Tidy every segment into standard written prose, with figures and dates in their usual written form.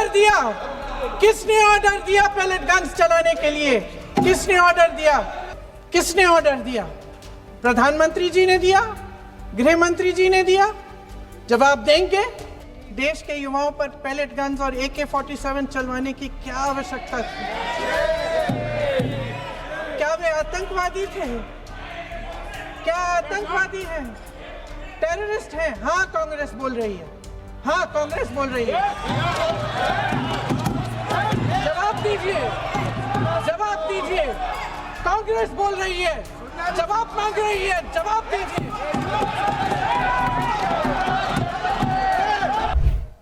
Order दिया? किसने order दिया पैलेट गन्स चलाने के लिए? किसने ऑर्डर दिया? किसने ऑर्डर दिया? प्रधानमंत्री जी ने दिया? गृह मंत्री जी ने दिया? जवाब देंगे? देश के युवाओं पर पैलेट गन्स और AK-47 चलवाने की क्या आवश्यकता थी? क्या वे आतंकवादी थे? क्या आतंकवादी हैं? टेररिस्ट हैं? हाँ, कांग्रेस बोल रही है। हाँ, कांग्रेस बोल रही है। जवाब दीजिए, जवाब दीजिए। कांग्रेस बोल रही है, जवाब मांग रही है, जवाब दीजिए।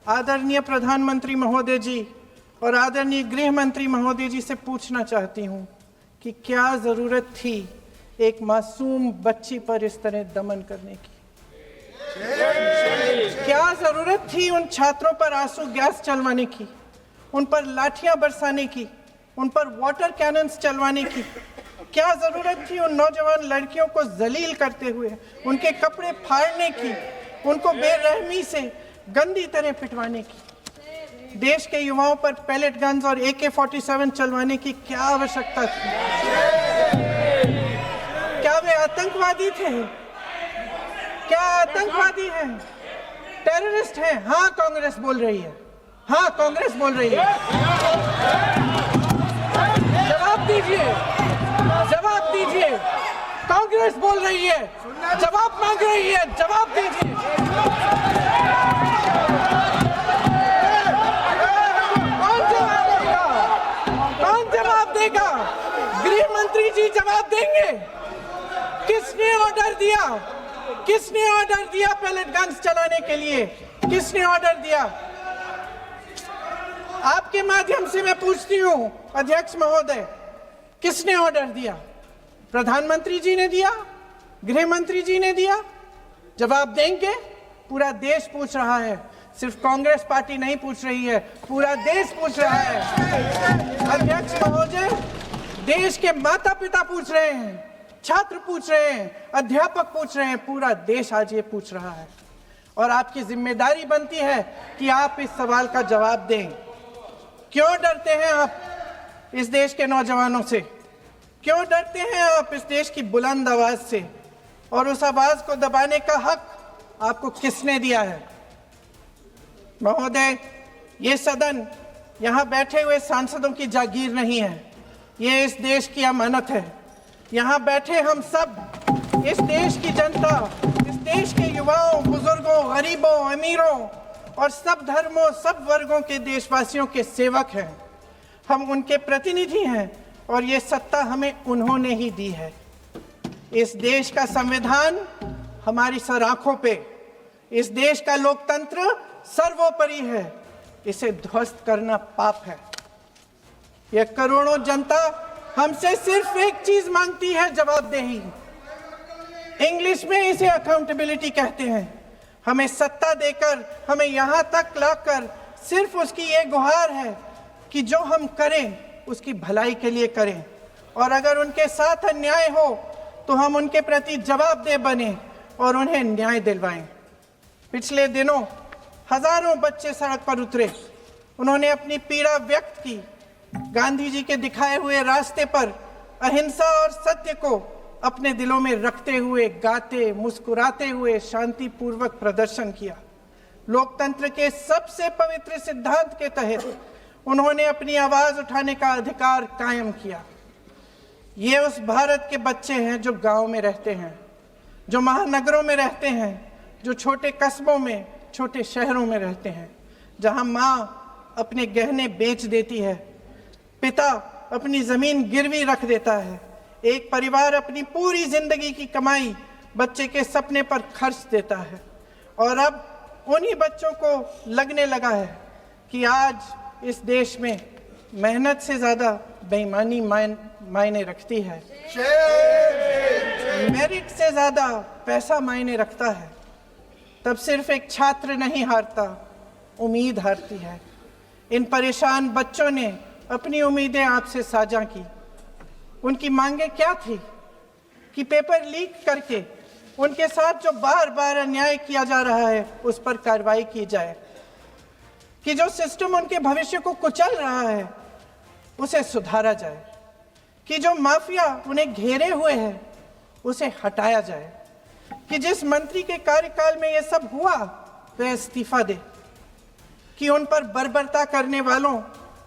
आदरणीय प्रधानमंत्री महोदय जी और आदरणीय गृह मंत्री महोदय जी से पूछना चाहती हूं कि क्या जरूरत थी एक मासूम बच्ची पर इस तरह दमन करने की? क्या जरूरत थी उन छात्रों पर आंसू गैस चलवाने की, उन पर लाठियां बरसाने की, उन पर वाटर कैनन्स चलवाने की? क्या जरूरत थी उन नौजवान लड़कियों को जलील करते हुए उनके कपड़े फाड़ने की, उनको बेरहमी से गंदी तरह पिटवाने की? देश के युवाओं पर पैलेट गन्स और AK-47 चलवाने की क्या आवश्यकता थी? क्या वे आतंकवादी थे? क्या आतंकवादी हैं? टेररिस्ट हैं? हाँ, कांग्रेस बोल रही है। हाँ, कांग्रेस बोल रही है। जवाब दीजिए, जवाब दीजिए। कांग्रेस बोल रही है, जवाब मांग रही है, जवाब दीजिए। कौन जवाब देगा? गृह मंत्री जी जवाब देंगे? किसने ऑर्डर दिया? किसने ऑर्डर दिया पैलेट गन्स चलाने के लिए? किसने ऑर्डर दिया? आपके माध्यम से मैं पूछती हूं अध्यक्ष महोदय, किसने ऑर्डर दिया? प्रधानमंत्री जी ने दिया? गृह मंत्री जी ने दिया? जवाब देंगे? पूरा देश पूछ रहा है, सिर्फ कांग्रेस पार्टी नहीं पूछ रही है, पूरा देश पूछ रहा है। अध्यक्ष महोदय, देश के माता पिता पूछ रहे हैं, छात्र पूछ रहे हैं, अध्यापक पूछ रहे हैं, पूरा देश आज ये पूछ रहा है। और आपकी जिम्मेदारी बनती है कि आप इस सवाल का जवाब दें। क्यों डरते हैं आप इस देश के नौजवानों से? क्यों डरते हैं आप इस देश की बुलंद आवाज से? और उस आवाज को दबाने का हक आपको किसने दिया है? महोदय, ये सदन यहाँ बैठे हुए सांसदों की जागीर नहीं है, ये इस देश की अमानत है। यहाँ बैठे हम सब इस देश की जनता, इस देश के युवाओं, बुजुर्गों, गरीबों, अमीरों और सब धर्मों, सब वर्गों के देशवासियों के सेवक हैं। हम उनके प्रतिनिधि हैं और ये सत्ता हमें उन्होंने ही दी है। इस देश का संविधान हमारी सर आंखों पे, इस देश का लोकतंत्र सर्वोपरि है, इसे ध्वस्त करना पाप है। यह करोड़ों जनता हमसे सिर्फ एक चीज मांगती है, जवाबदेही। इंग्लिश में इसे अकाउंटेबिलिटी कहते हैं। हमें सत्ता देकर, हमें यहाँ तक लाकर सिर्फ उसकी ये गुहार है कि जो हम करें उसकी भलाई के लिए करें, और अगर उनके साथ अन्याय हो तो हम उनके प्रति जवाबदेह बने और उन्हें न्याय दिलवाएं। पिछले दिनों हजारों बच्चे सड़क पर उतरे, उन्होंने अपनी पीड़ा व्यक्त की, गांधी जी के दिखाए हुए रास्ते पर अहिंसा और सत्य को अपने दिलों में रखते हुए गाते, मुस्कुराते हुए शांतिपूर्वक प्रदर्शन किया। लोकतंत्र के सबसे पवित्र सिद्धांत के तहत उन्होंने अपनी आवाज उठाने का अधिकार कायम किया। ये उस भारत के बच्चे हैं जो गांव में रहते हैं, जो महानगरों में रहते हैं, जो छोटे कस्बों में, छोटे शहरों में रहते हैं, जहां माँ अपने गहने बेच देती है, पिता अपनी जमीन गिरवी रख देता है, एक परिवार अपनी पूरी जिंदगी की कमाई बच्चे के सपने पर खर्च देता है। और अब उन्हीं बच्चों को लगने लगा है कि आज इस देश में मेहनत से ज्यादा बेईमानी मायने रखती है, मेरिट से ज्यादा पैसा मायने रखता है। तब सिर्फ एक छात्र नहीं हारता, उम्मीद हारती है। इन परेशान बच्चों ने अपनी उम्मीदें आपसे साझा की। उनकी मांगे क्या थी? कि पेपर लीक करके उनके साथ जो बार बार अन्याय किया जा रहा है उस पर कार्रवाई की जाए, कि जो सिस्टम उनके भविष्य को कुचल रहा है उसे सुधारा जाए, कि जो माफिया उन्हें घेरे हुए है उसे हटाया जाए, कि जिस मंत्री के कार्यकाल में यह सब हुआ वह इस्तीफा दे, कि उन पर बर्बरता करने वालों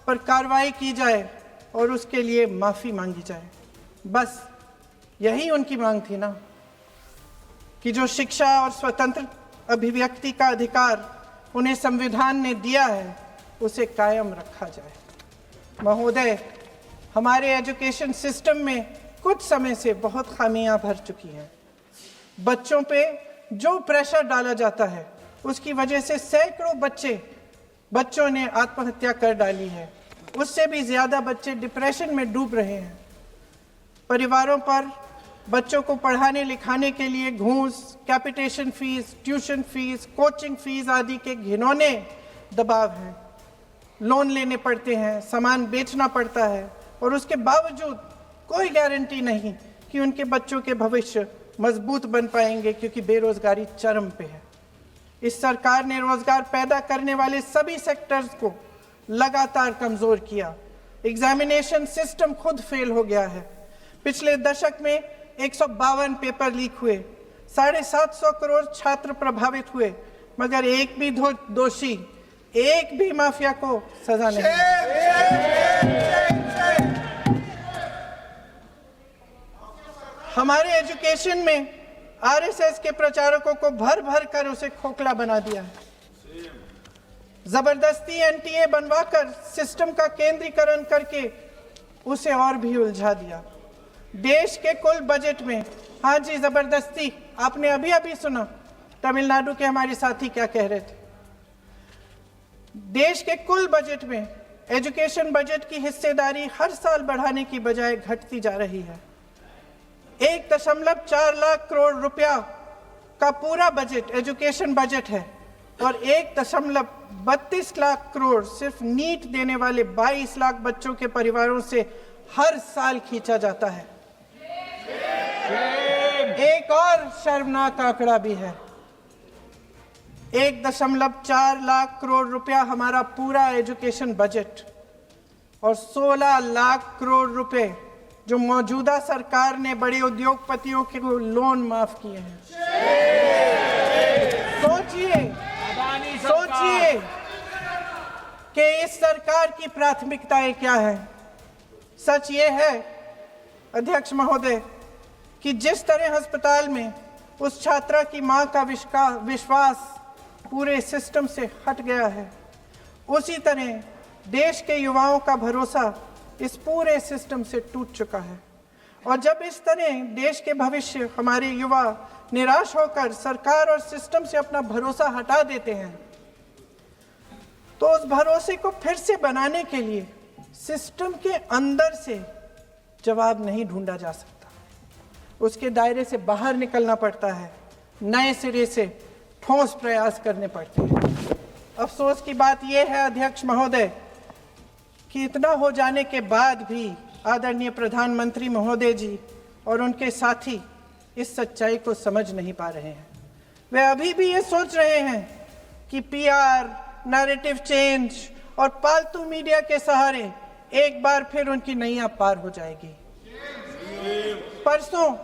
पर कार्रवाई की जाए और उसके लिए माफी मांगी जाए। बस यही उनकी मांग थी ना, कि जो शिक्षा और स्वतंत्र अभिव्यक्ति का अधिकार उन्हें संविधान ने दिया है उसे कायम रखा जाए। महोदय, हमारे एजुकेशन सिस्टम में कुछ समय से बहुत खामियां भर चुकी हैं। बच्चों पे जो प्रेशर डाला जाता है उसकी वजह से सैकड़ों बच्चों ने आत्महत्या कर डाली है। उससे भी ज्यादा बच्चे डिप्रेशन में डूब रहे हैं। परिवारों पर बच्चों को पढ़ाने लिखाने के लिए घूस, capitation fees, tuition fees, coaching fees आदि के घिनौने दबाव हैं। लोन लेने पड़ते हैं, सामान बेचना पड़ता है और उसके बावजूद कोई गारंटी नहीं कि उनके बच्चों के भविष्य मजबूत बन पाएंगे, क्योंकि बेरोजगारी चरम पे है। इस सरकार ने रोजगार पैदा करने वाले सभी सेक्टर्स को लगातार कमजोर किया। एग्जामिनेशन सिस्टम खुद फेल हो गया है। पिछले दशक में 152 पेपर लीक हुए, 750 करोड़ छात्र प्रभावित हुए, मगर एक भी दोषी, एक भी माफिया को सजा नहीं। हमारे एजुकेशन में आरएसएस के प्रचारकों को भर भर कर उसे खोखला बना दिया है। जबरदस्ती एनटीए बनवाकर सिस्टम का केंद्रीकरण करके उसे और भी उलझा दिया। देश के कुल बजट में, हाँ जी जबरदस्ती, आपने अभी अभी सुना तमिलनाडु के हमारे साथी क्या कह रहे थे। देश के कुल बजट में एजुकेशन बजट की हिस्सेदारी हर साल बढ़ाने की बजाय घटती जा रही है। 1.4 लाख करोड़ रुपया का पूरा बजट एजुकेशन बजट है और 1.32 लाख करोड़ सिर्फ नीट देने वाले 22 लाख बच्चों के परिवारों से हर साल खींचा जाता है। एक और शर्मनाक आंकड़ा भी है। 1.4 लाख करोड़ रुपया हमारा पूरा एजुकेशन बजट और 16 लाख करोड़ रुपए जो मौजूदा सरकार ने बड़े उद्योगपतियों के लोन माफ किए हैं। सोचिए कि इस सरकार की प्राथमिकताएं क्या है। सच ये है अध्यक्ष महोदय कि जिस तरह अस्पताल में उस छात्रा की मां का विश्वास पूरे सिस्टम से हट गया है, उसी तरह देश के युवाओं का भरोसा इस पूरे सिस्टम से टूट चुका है। और जब इस तरह देश के भविष्य, हमारे युवा निराश होकर सरकार और सिस्टम से अपना भरोसा हटा देते हैं, तो उस भरोसे को फिर से बनाने के लिए सिस्टम के अंदर से जवाब नहीं ढूंढा जा सकता। उसके दायरे से बाहर निकलना पड़ता है, नए सिरे से ठोस प्रयास करने पड़ते हैं। अफसोस की बात यह है अध्यक्ष महोदय कि इतना हो जाने के बाद भी आदरणीय प्रधानमंत्री महोदय जी और उनके साथी इस सच्चाई को समझ नहीं पा रहे हैं। वे अभी भी ये सोच रहे हैं कि पीआर, नैरेटिव चेंज और पालतू मीडिया के सहारे एक बार फिर उनकी नैया पार हो जाएगी। परसों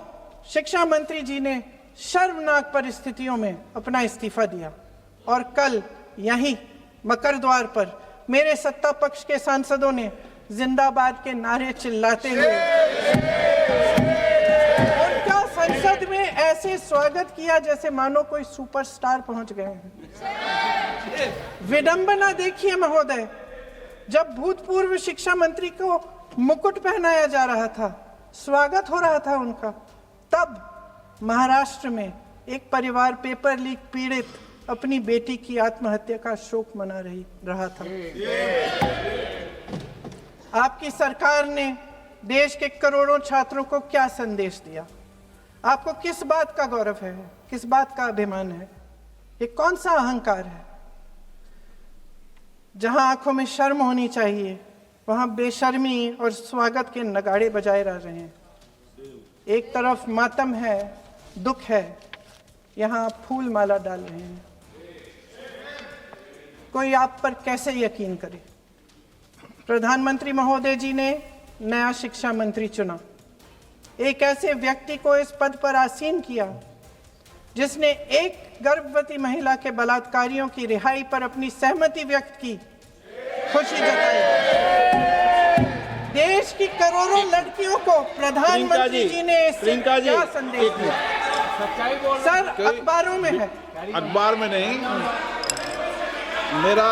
शिक्षा मंत्री जी ने शर्मनाक परिस्थितियों में अपना इस्तीफा दिया और कल यहीं मकर द्वार पर मेरे सत्ता पक्ष के सांसदों ने जिंदाबाद के नारे चिल्लाते हुए उनका संसद में ऐसे स्वागत किया जैसे मानो कोई सुपरस्टार पहुंच गए हैं। विडंबना देखिए महोदय, जब भूतपूर्व शिक्षा मंत्री को मुकुट पहनाया जा रहा था, स्वागत हो रहा था उनका, तब महाराष्ट्र में एक परिवार पेपर लीक पीड़ित अपनी बेटी की आत्महत्या का शोक मना रहा था। आपकी सरकार ने देश के करोड़ों छात्रों को क्या संदेश दिया? आपको किस बात का गौरव है, किस बात का अभिमान है? ये कौन सा अहंकार है? जहां आंखों में शर्म होनी चाहिए वहां बेशर्मी और स्वागत के नगाड़े बजाए रह रहे हैं। एक तरफ मातम है, दुख है, यहाँ फूल माला डाल रहे हैं। कोई आप पर कैसे यकीन करे। प्रधानमंत्री महोदय जी ने नया शिक्षा मंत्री चुना, एक ऐसे व्यक्ति को इस पद पर आसीन किया जिसने एक गर्भवती महिला के बलात्कारियों की रिहाई पर अपनी सहमति व्यक्त की, खुशी जताई। देश की करोड़ों लड़कियों को प्रधानमंत्री जी ने इससे क्या संदेश दिया? सर, अखबारों में है, अखबार में नहीं। मेरा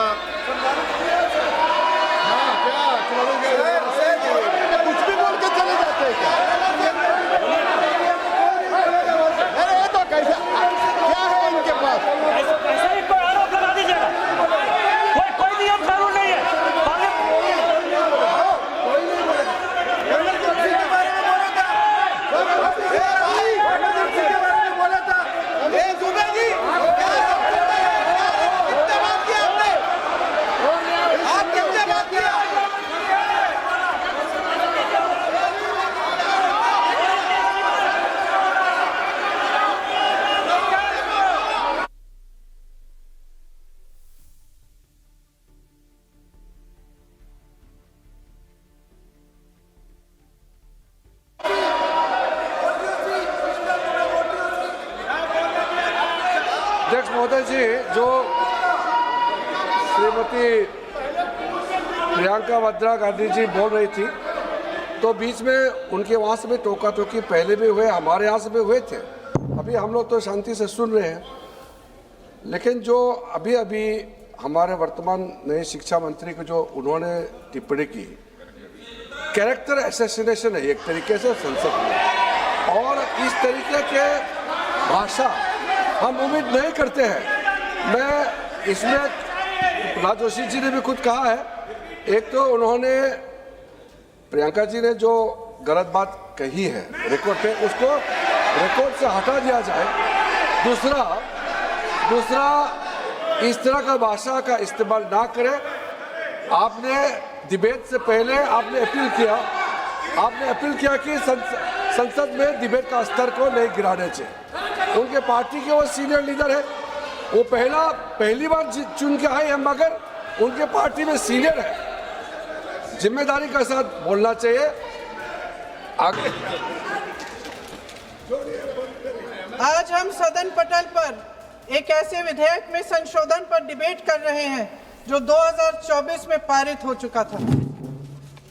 कुछ भी बोल के चले जाते हैं क्या? अरे ये तो कैसा क्या है इनके पास? ऐसा ही कोई आरोप लगा दीजिएगा। कोई नियम कानून नहीं है। अध्यक्ष महोदय जी, जो श्रीमती प्रियंका वाड्रा गांधी जी बोल रही थी, तो बीच में उनके वहाँ से भी टोका टोकी पहले भी हुए, हमारे यहाँ से भी हुए थे। अभी हम लोग तो शांति से सुन रहे हैं, लेकिन जो अभी अभी हमारे वर्तमान नए शिक्षा मंत्री को जो उन्होंने टिप्पणी की, कैरेक्टर असैसिनेशन है एक तरीके से संसद में, और इस तरीके के भाषा हम उम्मीद नहीं करते हैं। मैं इसमें प्रहलाद जोशी जी ने भी खुद कहा है, एक तो उन्होंने प्रियंका जी ने जो गलत बात कही है रिकॉर्ड पे, उसको रिकॉर्ड से हटा दिया जाए। दूसरा इस तरह का भाषा का इस्तेमाल ना करें। आपने डिबेट से पहले आपने अपील किया कि संसद में डिबेट का स्तर को नहीं गिराने चाहिए। उनके पार्टी के वो सीनियर लीडर है, वो पहली बार चुन के आए हैं, मगर उनके पार्टी में सीनियर है, जिम्मेदारी के साथ बोलना चाहिए। आगे आज हम सदन पटल पर एक ऐसे विधेयक में संशोधन पर डिबेट कर रहे हैं जो 2024 में पारित हो चुका था,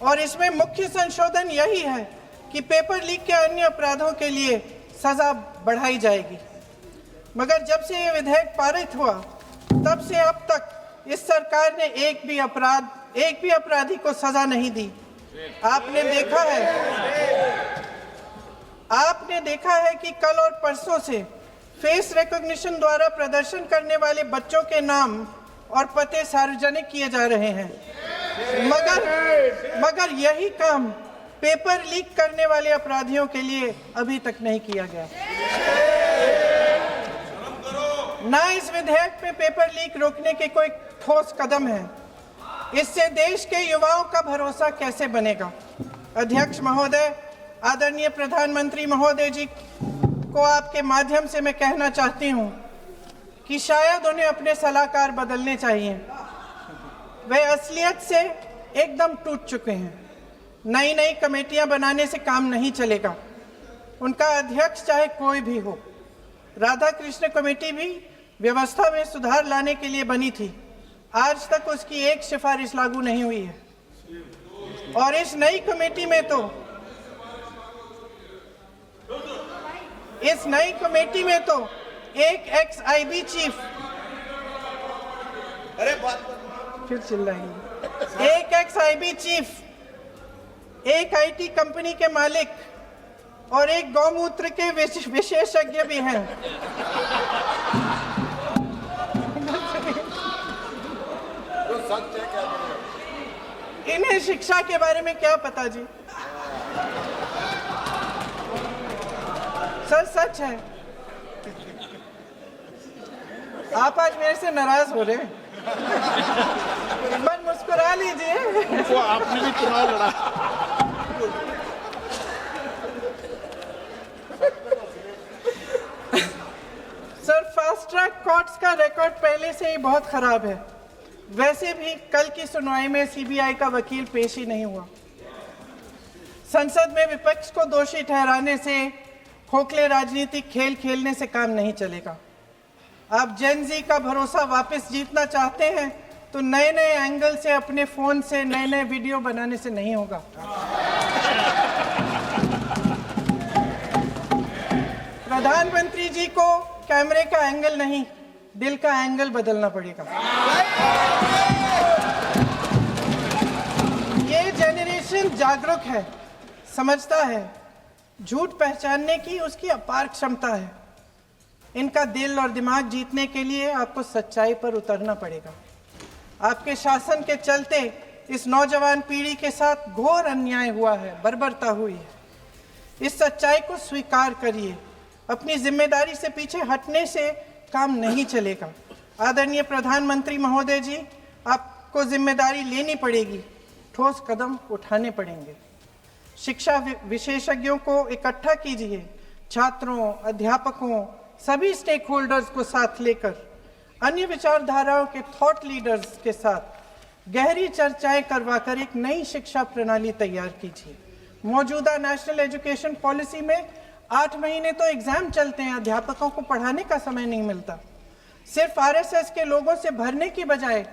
और इसमें मुख्य संशोधन यही है कि पेपर लीक के अन्य अपराधों के लिए सजा बढ़ाई जाएगी। मगर जब से ये विधेयक पारित हुआ, तब से अब तक इस सरकार ने एक भी अपराधी को सजा नहीं दी। आपने देखा है कि कल और परसों से फेस रिकॉग्निशन द्वारा प्रदर्शन करने वाले बच्चों के नाम और पते सार्वजनिक किए जा रहे हैं, मगर यही काम पेपर लीक करने वाले अपराधियों के लिए अभी तक नहीं किया गया। ना इस विधेयक में पेपर लीक रोकने के कोई ठोस कदम है। इससे देश के युवाओं का भरोसा कैसे बनेगा? अध्यक्ष महोदय, आदरणीय प्रधानमंत्री महोदय जी को आपके माध्यम से मैं कहना चाहती हूं कि शायद उन्हें अपने सलाहकार बदलने चाहिए। वे असलियत से एकदम टूट चुके हैं। नई कमेटियां बनाने से काम नहीं चलेगा। उनका अध्यक्ष चाहे कोई भी हो। राधा कृष्ण कमेटी भी व्यवस्था में सुधार लाने के लिए बनी थी, आज तक उसकी एक सिफारिश लागू नहीं हुई है। और इस नई कमेटी में तो एक एक्स-आईबी चीफ, फिर चिल्लाएंगे, एक एक्स-आईबी चीफ, एक आईटी कंपनी के मालिक और एक गौमूत्र के विशेषज्ञ भी हैं। इन्हें शिक्षा के बारे में क्या पता जी? सर, सच है। आप आज मेरे से नाराज हो रहे हैं। मन मुस्कुरा लीजिए। वो आपने भी चुनाव लड़ा। सर, फास्ट ट्रैक कोर्ट्स का रिकॉर्ड पहले से ही बहुत खराब है। वैसे भी कल की सुनवाई में सीबीआई का वकील पेश ही नहीं हुआ। संसद में विपक्ष को दोषी ठहराने से, खोखले राजनीतिक खेल खेलने से काम नहीं चलेगा। आप जेन जी का भरोसा वापस जीतना चाहते हैं तो नए नए एंगल से, अपने फोन से नए नए वीडियो बनाने से नहीं होगा। प्रधानमंत्री जी को कैमरे का एंगल नहीं, दिल का एंगल बदलना पड़ेगा। ये जेनरेशन जागरूक है, समझता है, झूठ पहचानने की उसकी अपार क्षमता है। इनका दिल और दिमाग जीतने के लिए आपको सच्चाई पर उतरना पड़ेगा। आपके शासन के चलते इस नौजवान पीढ़ी के साथ घोर अन्याय हुआ है, बर्बरता हुई है। इस सच्चाई को स्वीकार करिए। अपनी जिम्मेदारी से पीछे हटने से काम नहीं चलेगा। आदरणीय प्रधानमंत्री महोदय जी, आपको जिम्मेदारी लेनी पड़ेगी, ठोस कदम उठाने पड़ेंगे। शिक्षा विशेषज्ञों को इकट्ठा कीजिए, छात्रों, अध्यापकों, सभी स्टेक होल्डर्स को साथ लेकर, अन्य विचारधाराओं के थॉट लीडर्स के साथ गहरी चर्चाएं करवाकर एक नई शिक्षा प्रणाली तैयार कीजिए। मौजूदा नेशनल एजुकेशन पॉलिसी में 8 महीने तो एग्जाम चलते हैं, अध्यापकों को पढ़ाने का समय नहीं मिलता। सिर्फ आरएसएस के लोगों से भरने की बजाय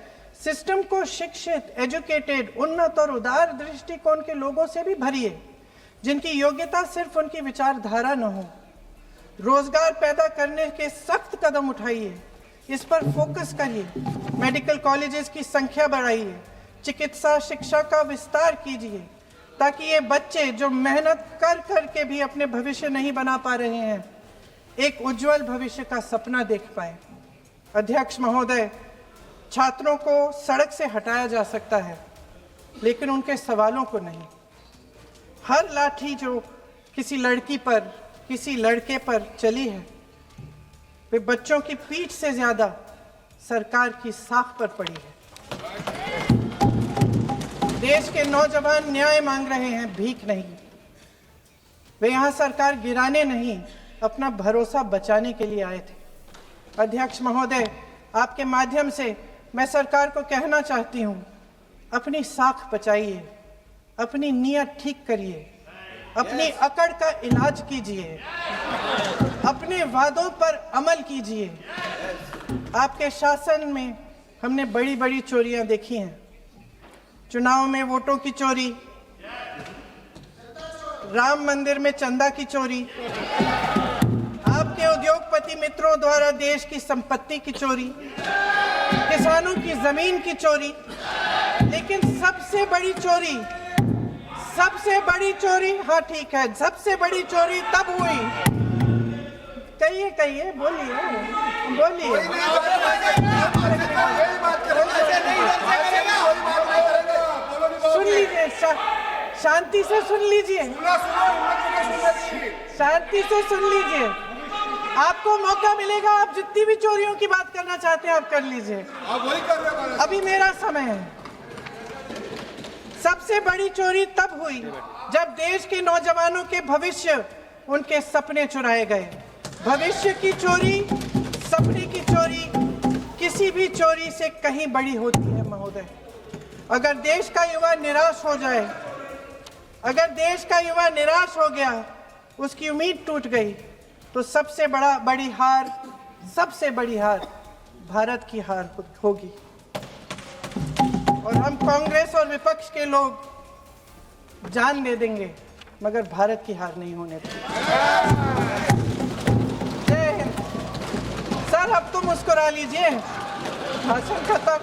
सिस्टम को शिक्षित, एजुकेटेड, उन्नत और उदार दृष्टिकोण के लोगों से भी भरिए, जिनकी योग्यता सिर्फ उनकी विचारधारा न हो। रोजगार पैदा करने के सख्त कदम उठाइए, इस पर फोकस करिए। मेडिकल कॉलेजेस की संख्या बढ़ाइए, चिकित्सा शिक्षा का विस्तार कीजिए, ताकि ये बच्चे जो मेहनत कर कर के भी अपने भविष्य नहीं बना पा रहे हैं, एक उज्जवल भविष्य का सपना देख पाए। अध्यक्ष महोदय, छात्रों को सड़क से हटाया जा सकता है, लेकिन उनके सवालों को नहीं। हर लाठी जो किसी लड़की पर, किसी लड़के पर चली है, वे बच्चों की पीठ से ज्यादा सरकार की साख पर पड़ी है। देश के नौजवान न्याय मांग रहे हैं, भीख नहीं। वे यहाँ सरकार गिराने नहीं, अपना भरोसा बचाने के लिए आए थे। अध्यक्ष महोदय, आपके माध्यम से मैं सरकार को कहना चाहती हूँ, अपनी साख बचाइए, अपनी नीयत ठीक करिए, अपनी अकड़ का इलाज कीजिए, अपने वादों पर अमल कीजिए। आपके शासन में हमने बड़ी बड़ी चोरियां देखी हैं। चुनाव में वोटों की चोरी, राम मंदिर में चंदा की चोरी, आपके उद्योगपति मित्रों द्वारा देश की संपत्ति की चोरी, किसानों की जमीन की चोरी, लेकिन सबसे बड़ी चोरी, हाँ ठीक है, सबसे बड़ी चोरी तब हुई। कहिए, बोलिए। सुन लीजिए, शांति से सुन लीजिए, शांति से सुन लीजिए। आपको मौका मिलेगा, आप जितनी भी चोरियों की बात करना चाहते हैं आप कर लीजिए, अभी मेरा समय है। सबसे बड़ी चोरी तब हुई जब देश के नौजवानों के भविष्य, उनके सपने चुराए गए। भविष्य की चोरी, सपने की चोरी किसी भी चोरी से कहीं बड़ी होती है महोदय। अगर देश का युवा निराश हो जाए, अगर देश का युवा निराश हो गया, उसकी उम्मीद टूट गई, तो सबसे बड़ी हार भारत की हार होगी। और हम कांग्रेस और विपक्ष के लोग जान दे देंगे, मगर भारत की हार नहीं होने देंगे। जय हिंद। सर, अब तो मुस्कुरा लीजिए, भाषण खत्म।